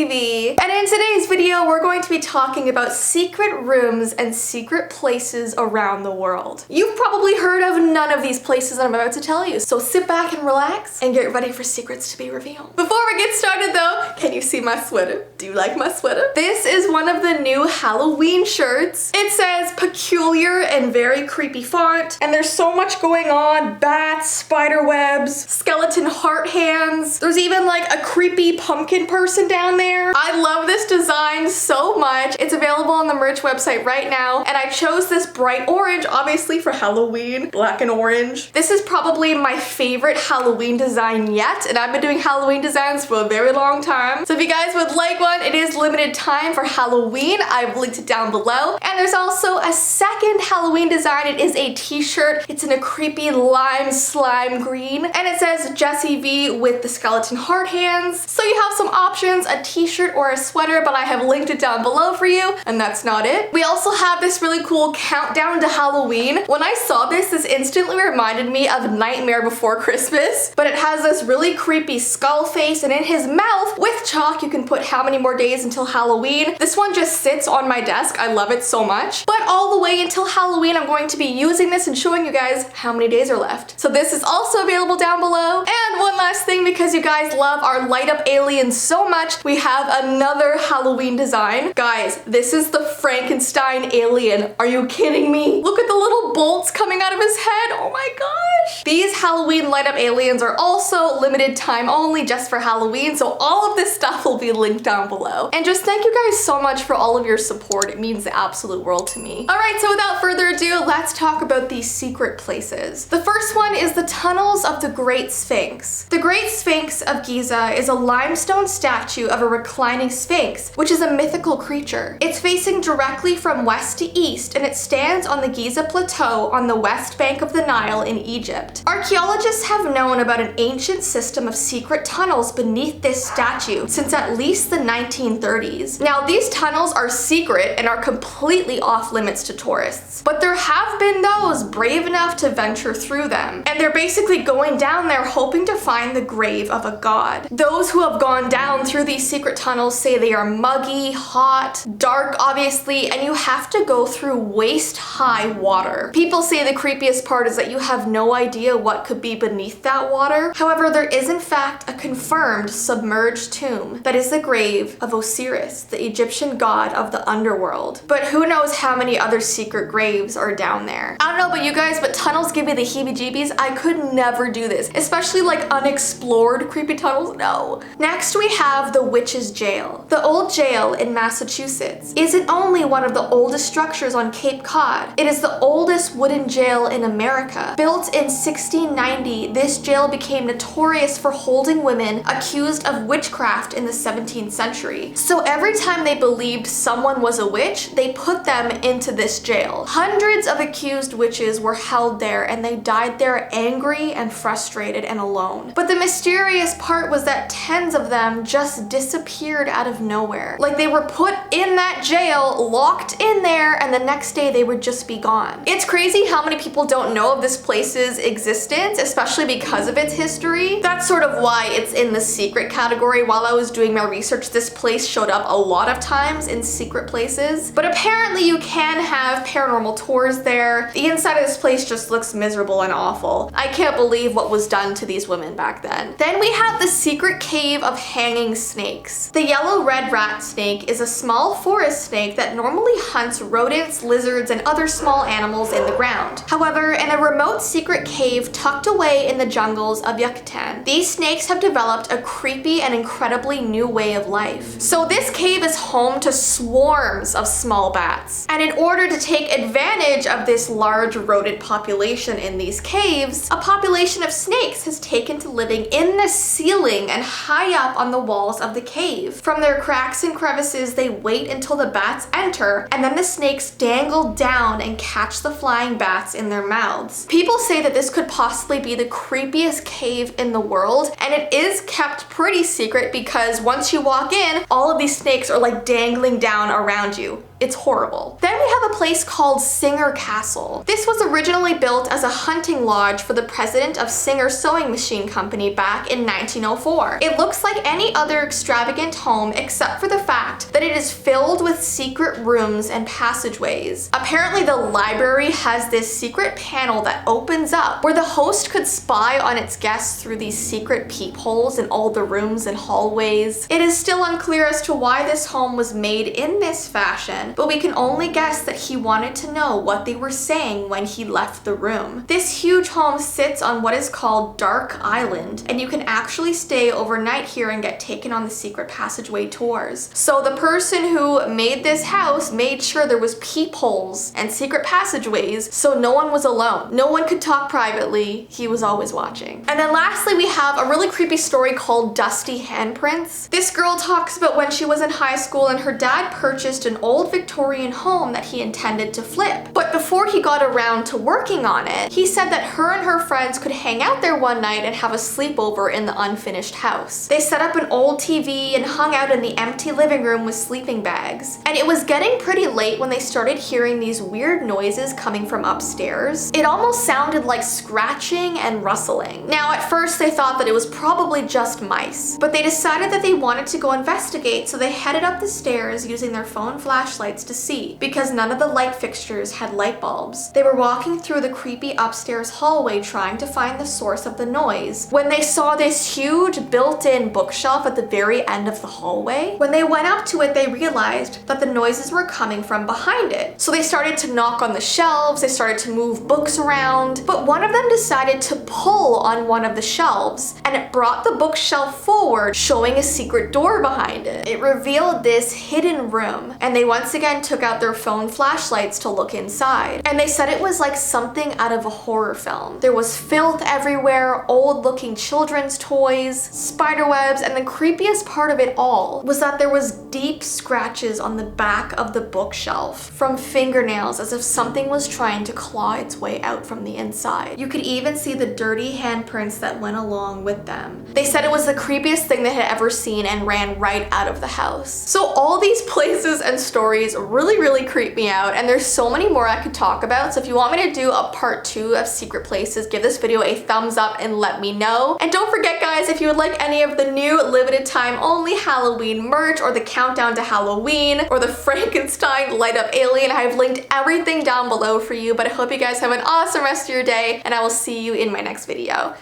Jessii Vee, and in today's video we're going to be talking about secret rooms and secret places around the world. You've probably heard of none of these places that I'm about to tell you, so sit back and relax and get ready for secrets to be revealed. Before we get started though, can you see my sweater? Do you like my sweater? This is one of the new Halloween shirts. It says peculiar and very creepy font, and there's so much going on. Bats, spider webs, skeleton heart hands. There's even like a creepy pumpkin person down there. I love this design so much. It's available on the merch website right now, and I chose this bright orange, obviously for Halloween, black and orange. This is probably my favorite Halloween design yet, and I've been doing Halloween designs for a very long time. So if you guys would like one, it is limited time for Halloween. I've linked it down below. And there's also a second Halloween design. It is a t-shirt. It's in a creepy lime slime green, and it says Jessii Vee with the skeleton heart hands. So you have some options, a t-shirt or a sweater, but I have linked it down below for you, and that's not it. We also have this really cool countdown to Halloween. When I saw this, this instantly reminded me of Nightmare Before Christmas, but it has this really creepy skull face, and in his mouth, with chalk, you can put how many more days until Halloween. This one just sits on my desk. I love it so much. But all the way until Halloween, I'm going to be using this and showing you guys how many days are left. So this is also available down below. And one last thing, because you guys love our light up aliens so much, we have another Halloween design. Guys, this is the Frankenstein alien. Are you kidding me? Look at the little bolts coming out of his head. Oh my gosh. These Halloween light up aliens are also limited time only, just for Halloween. So all of this stuff will be linked down below. And just thank you guys so much for all of your support. It means the absolute world to me. All right, so without further ado, let's talk about these secret places. The first one is the tunnels of the Great Sphinx. The Great Sphinx of Giza is a limestone statue of a reclining sphinx, which is a mythical creature. It's facing directly from west to east, and it stands on the Giza Plateau on the west bank of the Nile in Egypt. Archaeologists have known about an ancient system of secret tunnels beneath this statue since at least the 1930s. Now, these tunnels are secret and are completely off limits to tourists, but there have been those brave enough to venture through them, and they're basically going down there hoping to find the grave of a god. Those who have gone down through these secret tunnels say they are muggy, hot, dark obviously, and you have to go through waist-high water. People say the creepiest part is that you have no idea what could be beneath that water. However, there is in fact a confirmed submerged tomb that is the grave of Osiris, the Egyptian god of the underworld. But who knows how many other secret graves are down there. I don't know about you guys, but tunnels give me the heebie-jeebies. I could never do this, especially like unexplored creepy tunnels. No. Next we have the Witch's Jail. The old jail in Massachusetts isn't only one of the oldest structures on Cape Cod, it is the oldest wooden jail in America. Built in 1690, this jail became notorious for holding women accused of witchcraft in the 17th century. So every time they believed someone was a witch, they put them into this jail. Hundreds of accused witches were held there, and they died there angry and frustrated and alone. But the mysterious part was that tens of them just disappeared out of nowhere. Like they were put in that jail, locked in there, and the next day they would just be gone. It's crazy how many people don't know of this place's existence, especially because of its history. That's sort of why it's in the secret category. While I was doing my research, this place showed up a lot of times in secret places. But apparently you can have paranormal tours there. The inside of this place just looks miserable and awful. I can't believe what was done to these women back then. Then we have the secret cave of hanging snakes. The yellow red rat snake is a small forest snake that normally hunts rodents, lizards, and other small animals in the ground. However, in a remote secret cave tucked away in the jungles of Yucatan, these snakes have developed a creepy and incredibly new way of life. So this cave is home to swarms of small bats. And in order to take advantage of this large rodent population in these caves, a population of snakes has taken to living in the ceiling and high up on the walls of the cave. From their cracks and crevices, they wait until the bats enter, and then the snakes dangle down and catch the flying bats in their mouths. People say that this could possibly be the creepiest cave in the world, and it is kept pretty secret because once you walk in, all of these snakes are like dangling down around you. It's horrible. Then we have a place called Singer Castle. This was originally built as a hunting lodge for the president of Singer Sewing Machine Company back in 1904. It looks like any other extravagant home except for the fact that it is filled with secret rooms and passageways. Apparently the library has this secret panel that opens up where the host could spy on its guests through these secret peepholes in all the rooms and hallways. It is still unclear as to why this home was made in this fashion, but we can only guess that he wanted to know what they were saying when he left the room. This huge home sits on what is called Dark Island, and you can actually stay overnight here and get taken on the secret passageway tours. So the person who made this house made sure there was peepholes and secret passageways so no one was alone. No one could talk privately. He was always watching. And then lastly, we have a really creepy story called Dusty Handprints. This girl talks about when she was in high school and her dad purchased an old Victorian home that he intended to flip. But before he got around to working on it, he said that her and her friends could hang out there one night and have a sleepover in the unfinished house. They set up an old TV and hung out in the empty living room with sleeping bags. And it was getting pretty late when they started hearing these weird noises coming from upstairs. It almost sounded like scratching and rustling. Now at first they thought that it was probably just mice, but they decided that they wanted to go investigate, so they headed up the stairs using their phone flashlights to see, because none of the light fixtures had light bulbs. They were walking through the creepy upstairs hallway trying to find the source of the noise when they saw this huge built-in bookshelf at the very end of the hallway. When they went up to it, they realized that the noises were coming from behind it. So they started to knock on the shelves, they started to move books around, but one of them decided to pull on one of the shelves, and it brought the bookshelf forward, showing a secret door behind it. It revealed this hidden room, and they once again took out their phone flashlights to look inside. And they said it was like something out of a horror film. There was filth everywhere, old-looking children's toys, spider webs, and the creepiest part of it all was that there was deep scratches on the back of the bookshelf from fingernails, as if something was trying to claw its way out from the inside. You could even see the dirty handprints that went along with them. They said it was the creepiest thing they had ever seen and ran right out of the house. So all these places and stories really creep me out, and there's so many more I could talk about. So if you want me to do a part 2 of secret places, give this video a thumbs up and let me know. And don't forget guys, if you would like any of the new limited time only Halloween merch, or the countdown to Halloween, or the Frankenstein light up alien, I've linked everything down below for you. But I hope you guys have an awesome rest of your day, and I will see you in my next video.